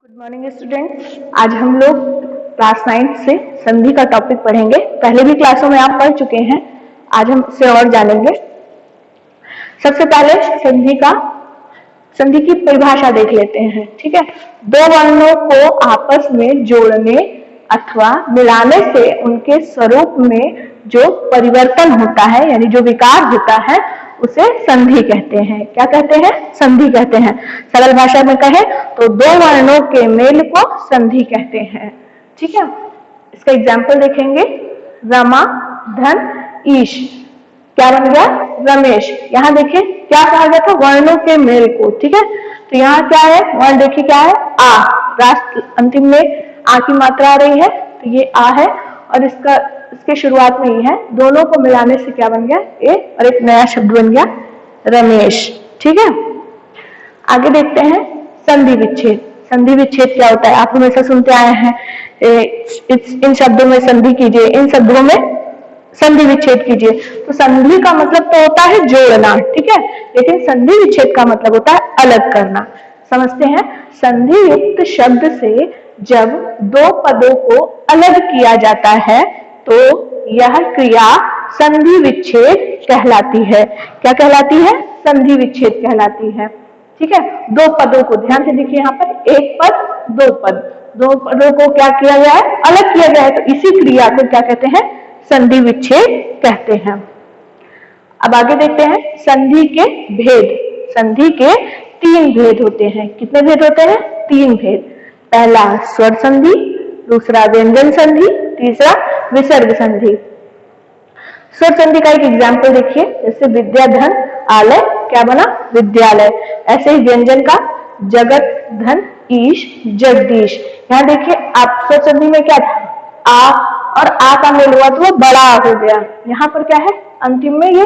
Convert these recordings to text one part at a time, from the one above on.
Good morning students. आज हम लोग क्लास 9 से संधि का टॉपिक पढ़ेंगे। पहले भी क्लासों में आप पढ़ चुके हैं, आज हम इसे और जानेंगे। सबसे पहले संधि की परिभाषा देख लेते हैं। ठीक है, दो वर्णों को आपस में जोड़ने अथवा मिलाने से उनके स्वरूप में जो परिवर्तन होता है, यानी जो विकार होता है, उसे संधि कहते हैं। क्या कहते हैं? संधि कहते हैं। सरल भाषा में कहें तो दो वर्णों के मेल को संधि कहते हैं। ठीक है, इसका एग्जाम्पल देखेंगे। रमा, धन, ईश, क्या बन गया? रमेश। यहाँ देखिए क्या कहा गया था? वर्णों के मेल को। ठीक है, तो यहाँ क्या है? वर्ण देखिए क्या है? आ। राष्ट्र अंतिम में आ की मात्रा आ रही है, तो ये आ है, और इसके शुरुआत में ही है। दोनों को मिलाने से क्या बन गया? ए, और एक नया शब्द बन गया रमेश। ठीक है, आगे देखते हैं संधि विच्छेद। संधि विच्छेद क्या होता है? आप हमेशा सुनते आए हैं, इन शब्दों में संधि कीजिए, इन शब्दों में संधि विच्छेद कीजिए। तो संधि का मतलब तो होता है जोड़ना, ठीक है, लेकिन संधि विच्छेद का मतलब होता है अलग करना। समझते हैं? संधि युक्त शब्द से जब दो पदों को अलग किया जाता है तो यह क्रिया संधि विच्छेद कहलाती है। क्या कहलाती है? संधि विच्छेद कहलाती है। ठीक है, दो पदों को ध्यान से देखिए, यहाँ पर एक पद, दो पद, दो पदों को क्या किया गया है? अलग किया गया है, तो इसी क्रिया को क्या कहते हैं? संधि विच्छेद कहते हैं। अब आगे देखते हैं संधि के भेद। संधि के तीन भेद होते हैं। कितने भेद होते हैं? तीन भेद। पहला स्वर संधि, दूसरा व्यंजन संधि, तीसरा विसर्ग संधि। स्वर संधि का एक एग्जाम्पल देखिए, जैसे विद्या, धन, आलय, क्या बना? विद्यालय। ऐसे ही व्यंजन का जगत, धन, ईश, जगदीश। यहाँ देखिए आप स्वर संधि में क्या था? आ और आ का मेल हुआ तो वो बड़ा हो गया। यहाँ पर क्या है? अंतिम में ये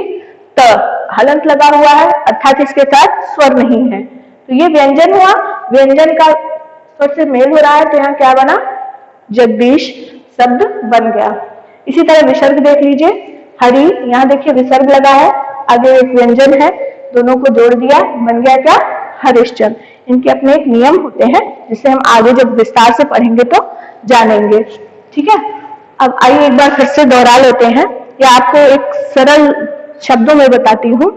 त हलंत लगा हुआ है, अर्थात इसके साथ स्वर नहीं है, तो ये व्यंजन हुआ। व्यंजन का स्वर से मेल हो रहा है, तो यहाँ क्या बना? जगदीश शब्द बन गया। इसी तरह विसर्ग देख लीजिए। हरि, यहाँ देखिए विसर्ग लगा है, आगे एक व्यंजन है, दोनों को जोड़ दिया, बन गया क्या? हरिश्चंद्र। इनके अपने एक नियम होते हैं, जिसे हम आगे जब विस्तार से पढ़ेंगे तो जानेंगे। ठीक है, अब आइए एक बार फिर से दोहरा लेते हैं, या आपको एक सरल शब्दों में बताती हूँ।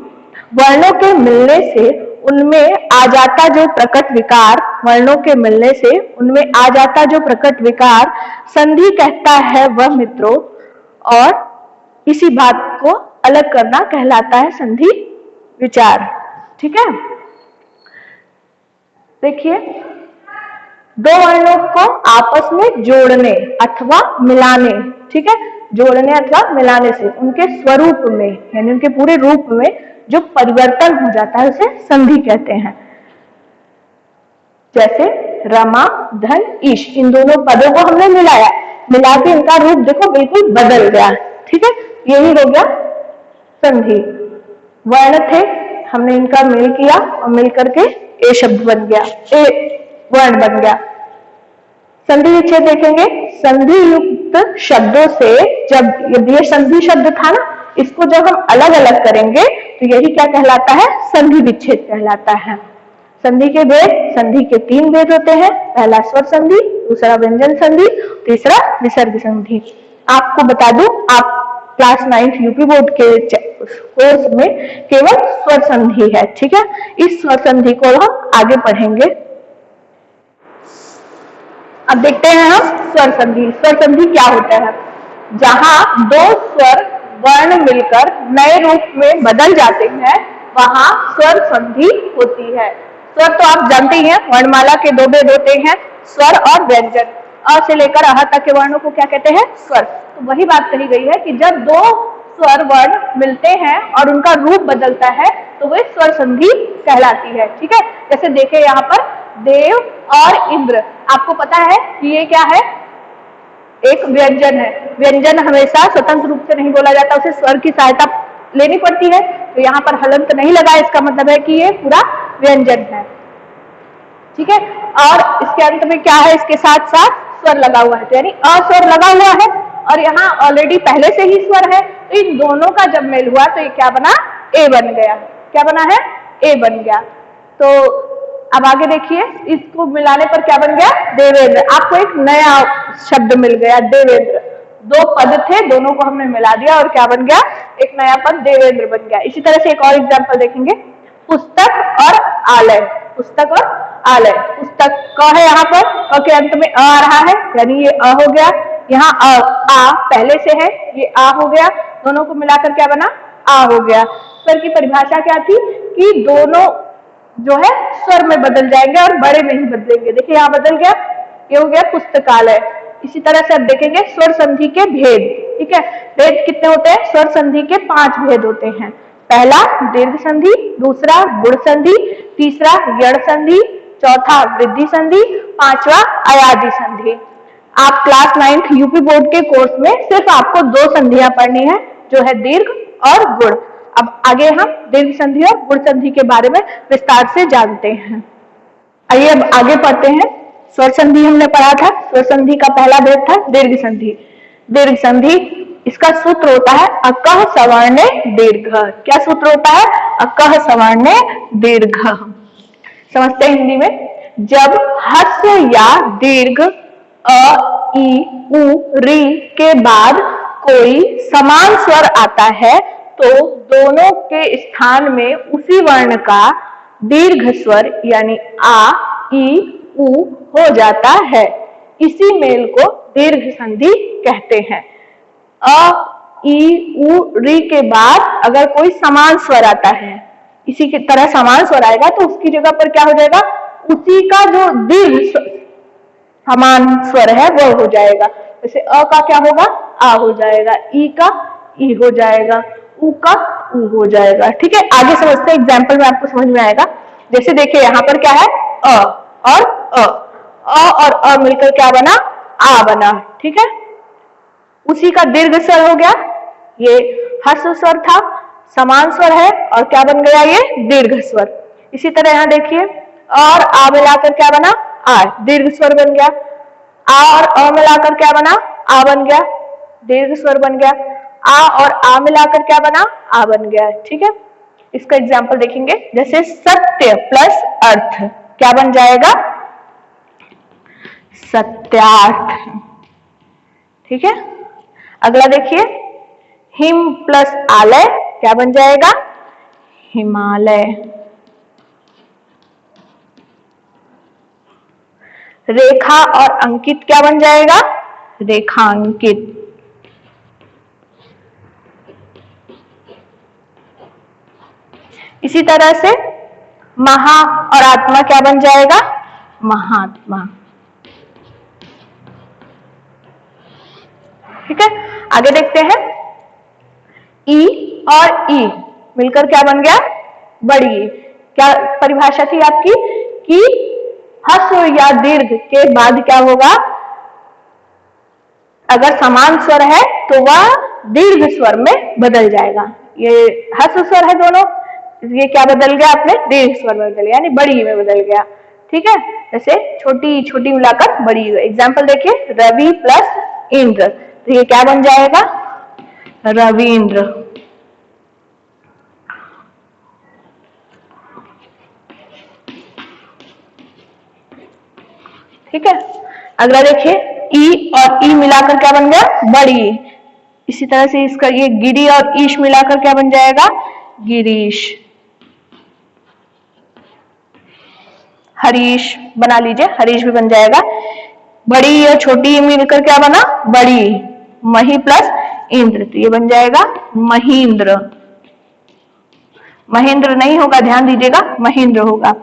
वर्णों के मिलने से उनमें आ जाता जो प्रकट विकार, वर्णों के मिलने से उनमें आ जाता जो प्रकट विकार संधि कहता है वह मित्रों, और इसी बात को अलग करना कहलाता है संधि विचार। ठीक है, देखिए दो वर्णों को आपस में जोड़ने अथवा मिलाने, ठीक है, जोड़ने अथवा मिलाने से उनके स्वरूप में, यानी उनके पूरे रूप में जो परिवर्तन हो जाता है उसे संधि कहते हैं। जैसे रमा, धन, ईश, इन दोनों पदों को हमने मिलाया, मिला के इनका रूप देखो बिल्कुल बदल गया। ठीक है, यही हो गया संधि। वर्ण थे, हमने इनका मेल किया और मिल करके ए शब्द बन गया, ए वर्ण बन गया। संधि विच्छेद देखेंगे। संधि युक्त शब्दों से जब ये संधि शब्द था ना, इसको जब हम अलग अलग करेंगे तो यही क्या कहलाता है? संधि विच्छेद कहलाता है। संधि के भेद, संधि के तीन भेद होते हैं। पहला स्वर संधि, दूसरा व्यंजन संधि, तीसरा विसर्ग संधि। आपको बता दूं, आप क्लास 9 यूपी बोर्ड के कोर्स में केवल स्वर संधि है। ठीक है, इस स्वर संधि को हम आगे पढ़ेंगे। अब देखते हैं हम स्वर संधि। स्वर संधि क्या होता है? जहां दो स्वर वर्ण मिलकर नए रूप में बदल जाते हैं, वहां स्वर संधि होती है। स्वर तो आप जानते ही हैं, वर्णमाला के दो भेद होते हैं, स्वर और व्यंजन। अ से लेकर अह तक के वर्णों को क्या कहते हैं? स्वर। तो वही बात कही गई है कि जब दो स्वर वर्ण मिलते हैं और उनका रूप बदलता है तो वे स्वर संधि कहलाती है। ठीक है, जैसे देखे यहाँ पर देव और इंद्र, आपको पता है कि ये क्या है? एक व्यंजन है। व्यंजन हमेशा स्वतंत्र रूप से नहीं बोला जाता, उसे स्वर की सहायता लेनी पड़ती है। तो यहाँ पर हलंत नहीं लगा, इसका मतलब है कि ये पूरा व्यंजन है। ठीक है, और इसके अंत में क्या है? इसके साथ साथ स्वर लगा हुआ है, यानी अस्वर लगा हुआ है, और यहाँ ऑलरेडी पहले से ही स्वर है, तो इन दोनों का जब मेल हुआ तो ये क्या बना? ए बन गया। क्या बना है? ए बन गया। तो अब आगे देखिए, इसको मिलाने पर क्या बन गया? देवेंद्र। आपको एक नया शब्द मिल गया, देवेंद्र। दो पद थे, दोनों को हमने मिला दिया और क्या बन गया? एक नया पद देवेंद्र बन गया। इसी तरह से एक और एग्जाम्पल देखेंगे, पुस्तक और आलय। पुस्तक और आलय। पुस्तक क है यहाँ पर, क के अंत में अ आ रहा है, यानी ये अ हो गया। यहाँ आ पहले से है, ये आ हो गया। दोनों को मिलाकर क्या बना? आ हो गया। स्वर की परिभाषा क्या थी कि दोनों जो है स्वर में बदल जाएंगे और बड़े में ही बदलेंगे। देखिए यहाँ बदल गया, ये हो गया पुस्तकालय। इसी तरह से अब देखेंगे स्वर संधि के भेद। ठीक है, भेद कितने होते हैं? स्वर संधि के 5 भेद होते हैं। पहला दीर्घ संधि, दूसरा गुण संधि, तीसरा यण संधि, चौथा वृद्धि संधि, पांचवा अयादि संधि। आप क्लास 9th यूपी बोर्ड के कोर्स में सिर्फ आपको 2 संधियां पढ़नी है, जो है दीर्घ और गुण। अब आगे हम दीर्घ संधि और गुण संधि के बारे में विस्तार से जानते हैं। आइए अब आगे पढ़ते हैं। स्वर संधि हमने पढ़ा था। स्वर संधि का पहला भेद था दीर्घ संधि। दीर्घ संधि, इसका सूत्र होता है अकह सवर्णे दीर्घ। क्या सूत्र होता है? अकह सवर्णे दीर्घ। समझते हैं हिंदी में, जब ह्रस्व या दीर्घ अ, ई, उ, री के बाद कोई समान स्वर आता है तो दोनों के स्थान में उसी वर्ण का दीर्घ स्वर यानी आ, ई, उ हो जाता है। इसी मेल को दीर्घ संधि कहते हैं। अ, ई, उ, री के बाद अगर कोई समान स्वर आता है, इसी की तरह समान स्वर आएगा तो उसकी जगह पर क्या हो जाएगा? उसी का जो दीर्घ समान स्वर है वो हो जाएगा। जैसे अ का क्या होगा? आ हो जाएगा, ई का ई हो जाएगा, उ का उ हो जाएगा। ठीक है, आगे समझते हैं, एग्जाम्पल में आपको समझ में आएगा। जैसे देखिए यहाँ पर क्या है? अ और अ मिलकर क्या बना? आ बना। ठीक है, उसी का दीर्घ स्वर हो गया। ये ह्रस्व स्वर था, समान स्वर है और क्या बन गया? ये दीर्घ स्वर। इसी तरह यहाँ देखिए, और आ मिलाकर क्या बना? आ, दीर्घ स्वर बन गया। आ और अ मिलाकर क्या बना? आ बन गया, दीर्घ स्वर बन गया। आ और आ मिलाकर क्या बना? आ बन गया। ठीक है, इसका एग्जाम्पल देखेंगे। जैसे सत्य प्लस अर्थ क्या बन जाएगा? सत्यार्थ। ठीक है, अगला देखिए, हिम प्लस आलय क्या बन जाएगा? हिमालय। रेखा और अंकित क्या बन जाएगा? रेखांकित। इसी तरह से महा और आत्मा क्या बन जाएगा? महात्मा। ठीक है, आगे देखते हैं। ई और ई मिलकर क्या बन गया? बड़ी। क्या परिभाषा थी आपकी कि ह्रस्व या दीर्घ के बाद क्या होगा? अगर समान स्वर है तो वह दीर्घ स्वर में बदल जाएगा। ये ह्रस्व स्वर है दोनों, ये क्या बदल गया? आपने दीर्घ स्वर में बदल गया, यानी बड़ी में बदल गया। ठीक है, जैसे छोटी छोटी मिलाकर बड़ी। एग्जाम्पल देखिए, रवि प्लस इंद्र, तो ये क्या बन जाएगा? रविंद्र। ठीक है, अगला देखिए, ई और ई मिलाकर क्या बन गया? बड़ी। इसी तरह से इसका ये गिरी और ईश मिलाकर क्या बन जाएगा? गिरीश। हरीश बना लीजिए, हरीश भी बन जाएगा। बड़ी और छोटी मिलकर क्या बना? बड़ी। मही प्लस इंद्र, तो ये बन जाएगा महींद्र। महेंद्र नहीं होगा, ध्यान दीजिएगा, महेंद्र होगा।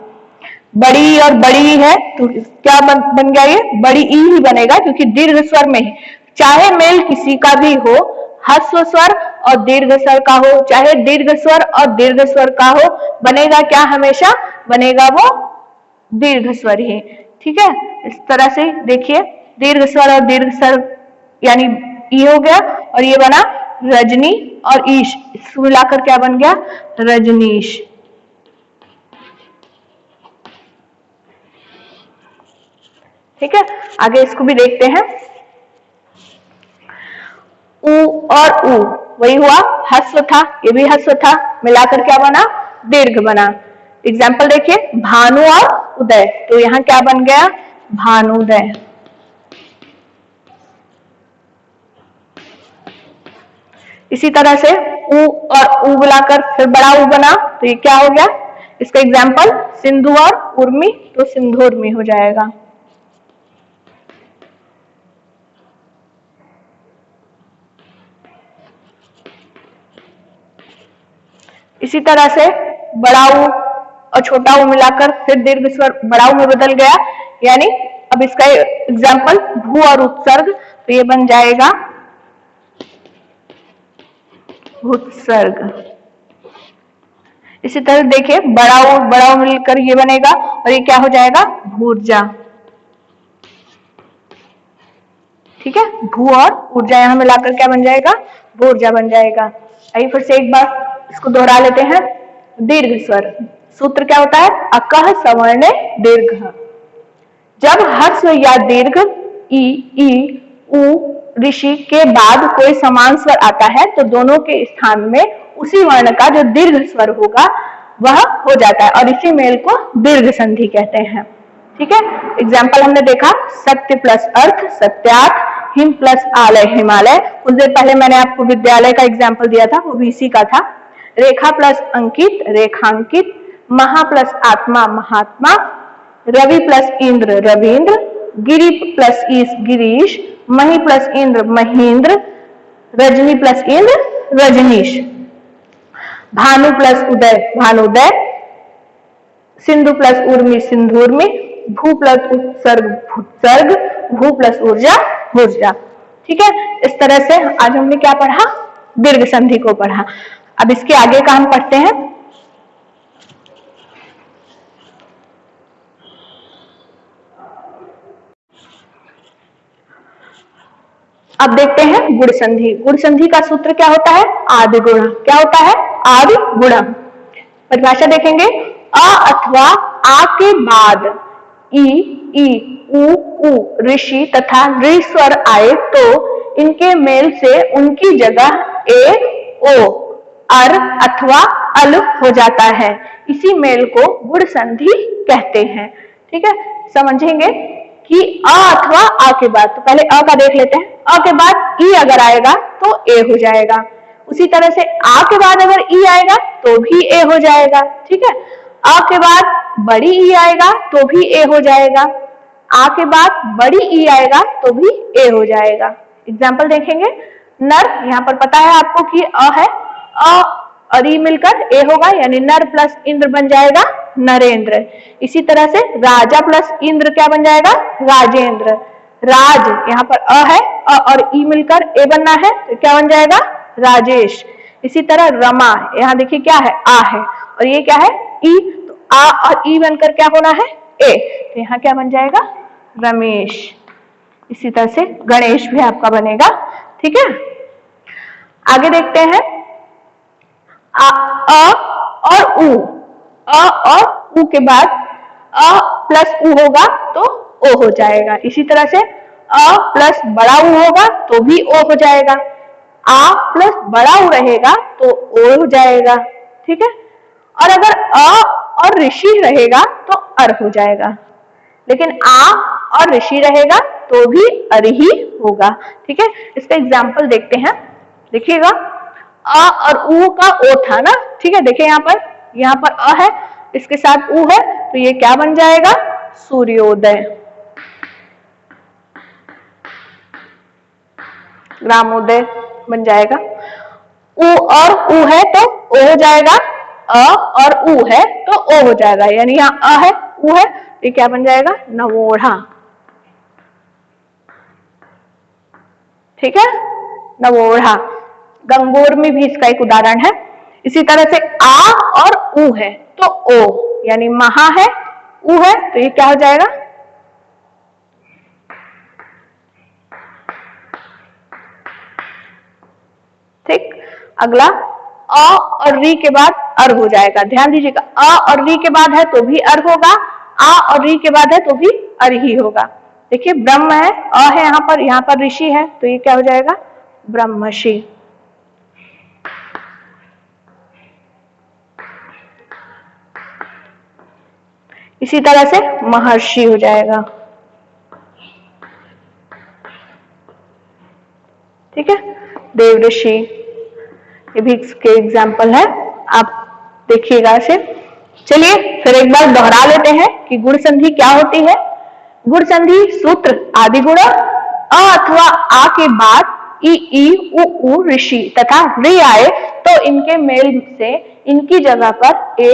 बड़ी और बड़ी है तो क्या बन गया? ये बड़ी ई ही बनेगा, क्योंकि दीर्घ स्वर में ही, चाहे मेल किसी का भी हो, ह्रस्व स्वर और दीर्घ स्वर का हो, चाहे दीर्घ स्वर और दीर्घ स्वर का हो, बनेगा क्या? हमेशा बनेगा वो दीर्घ स्वर ही। ठीक है, इस तरह से देखिए, दीर्घ स्वर और दीर्घ स्वर यानी ई हो गया, और ये बना रजनी और ईश, इसको मिलाकर क्या बन गया? रजनीश। ठीक है, आगे इसको भी देखते हैं। उ और उ वही हुआ, ह्रस्व था, ये भी ह्रस्व था, मिलाकर क्या बना? दीर्घ बना। एग्जाम्पल देखिए, भानु और उदय, तो यहाँ क्या बन गया, भानुदय। इसी तरह से उ और उ बुलाकर फिर बड़ा उ बना, तो ये क्या हो गया, इसका एग्जाम्पल सिंधु और उर्मी, तो सिंधुर्मी हो जाएगा। इसी तरह से बड़ा उ और छोटा उ मिलाकर फिर दीर्घ स्वर बड़ा उ में बदल गया, यानी अब इसका एग्जाम्पल भू और उत्सर्ग, तो ये बन जाएगा भूत्सर्ग। इसी तरह देखिए बड़ा उ मिलकर ये बनेगा और ये क्या हो जाएगा, भूर्जा। ठीक है, भू और ऊर्जा यहाँ मिलाकर क्या बन जाएगा, भूर्जा बन जाएगा। आइए फिर से एक बार इसको दोहरा लेते हैं। दीर्घ स्वर सूत्र क्या होता है, अकह सवर्ण दीर्घ। जब हर्ष या दीर्घ ई उ ऋषि के बाद कोई समान स्वर आता है तो दोनों के स्थान में उसी वर्ण का जो दीर्घ स्वर होगा वह हो जाता है और इसी मेल को दीर्घ संधि कहते हैं। ठीक है, एग्जाम्पल हमने देखा सत्य प्लस अर्थ सत्यार्थ, हिम प्लस आलय हिमालय। कुछ देर पहले मैंने आपको विद्यालय का एग्जाम्पल दिया था, वो भी इसी का था। रेखा प्लस अंकित रेखांकित, महा प्लस आत्मा महात्मा, रवि प्लस इंद्र रवींद्र, गिरी प्लस ईश गिरीश, मही प्लस इंद्र महेंद्र, रजनी प्लस इंद्र रजनीश, भानु प्लस उदय भानुदय, सिंधु प्लस उर्मी सिंधुर्मी, भू प्लस उत्सर्ग भूत्सर्ग, भू प्लस ऊर्जा ऊर्जा। ठीक है, इस तरह से आज हमने क्या पढ़ा, दीर्घ संधि को पढ़ा। अब इसके आगे का हम पढ़ते हैं। अब देखते हैं गुण संधि। गुण संधि का सूत्र क्या होता है, आदि गुण। क्या होता है, आदि गुण। परिभाषा देखेंगे, अ अथवा आ के बाद ई उ ऋषि तथा ऋ स्वर आए तो इनके मेल से उनकी जगह ए ओ अर अथवा अल हो जाता है। इसी मेल को गुण संधि कहते हैं। ठीक है, समझेंगे कि अ अथवा आ के बाद, तो पहले अ का देख लेते हैं। अ के बाद ई अगर आएगा तो ए हो जाएगा। उसी तरह से आ के बाद अगर ई आएगा तो भी ए हो जाएगा। ठीक है, आ के बाद बड़ी ई आएगा तो भी ए हो जाएगा, आ के बाद बड़ी ई आएगा तो भी ए हो जाएगा। एग्जाम्पल देखेंगे, नर, यहाँ पर पता है आपको कि अ है, अ और ई मिलकर ए होगा, यानी नर प्लस इंद्र बन जाएगा नरेंद्र। इसी तरह से राजा प्लस इंद्र क्या बन जाएगा, राजेंद्र। राज, यहाँ पर अ है, अ और ई मिलकर ए बनना है तो क्या बन जाएगा, राजेश। इसी तरह रमा, यहाँ देखिए क्या है, आ है और ये क्या है, ई, तो आ और ई बनकर क्या होना है, ए, तो यहाँ क्या बन जाएगा, रमेश। इसी तरह से गणेश भी आपका बनेगा। ठीक है, आगे देखते हैं, अ और उ, अ और उ के बाद अ प्लस उ होगा तो ओ हो जाएगा। इसी तरह से अ प्लस बड़ा उ होगा तो भी ओ हो जाएगा, आ प्लस बड़ा उ रहेगा तो ओ हो जाएगा। ठीक है, और अगर अ और ऋषि रहेगा तो अर हो जाएगा, लेकिन आ और ऋषि रहेगा तो भी अर ही होगा। ठीक है, इसका एग्जाम्पल देखते हैं। देखिएगा, अ और उ का ओ था ना। ठीक है, देखिए यहाँ पर अ है, इसके साथ उ है, तो ये क्या बन जाएगा, सूर्योदय। ग्रामोदय बन जाएगा। उ और उ है तो ओ हो जाएगा, अ और उ है तो ओ हो जाएगा, यानी यहाँ अ है उ है, ये क्या बन जाएगा, नवोढ़ा। ठीक है, नवोढ़ा। गंगोर में भी इसका एक उदाहरण है। इसी तरह से आ और उ है तो ओ, यानी महा है, उ है तो ये क्या हो जाएगा, ठीक। अगला, अ और री के बाद अर हो जाएगा। ध्यान दीजिएगा, अ और री के बाद है तो भी अर होगा, आ और री के बाद है तो भी अर ही होगा। देखिए, ब्रह्म है, अ है यहाँ पर ऋषि है तो ये क्या हो जाएगा, ब्रह्मषि। इसी तरह से महर्षि हो जाएगा। ठीक है, देव ऋषि, ये भी इसके एग्जाम्पल है, आप देखिएगा इसे। चलिए फिर एक बार दोहरा लेते हैं कि गुण संधि क्या होती है। गुण संधि सूत्र आदि गुण अ अथवा आ के बाद ई ई उ उ ऋषि तथा रि आए तो इनके मेल से इनकी जगह पर ए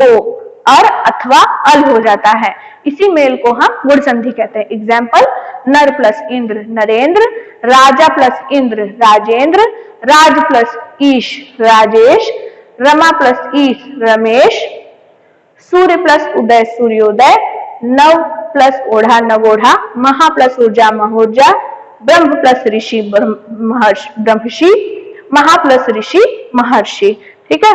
ओ अर अथवा अल हो जाता है। इसी मेल को हम गुण संधि कहते हैं। एग्जाम्पल, नर प्लस इंद्र नरेंद्र, राजा प्लस इंद्र राजेंद्र, राज प्लस ईश राजेश, रमा प्लस ईश रमेश, सूर्य प्लस उदय सूर्योदय, नव प्लस ओढ़ा नवोढ़ा, महा प्लस ऊर्जा महोर्जा, ब्रह्म प्लस ऋषि ब्रह्मर्षि, महा प्लस ऋषि महर्षि। ठीक है,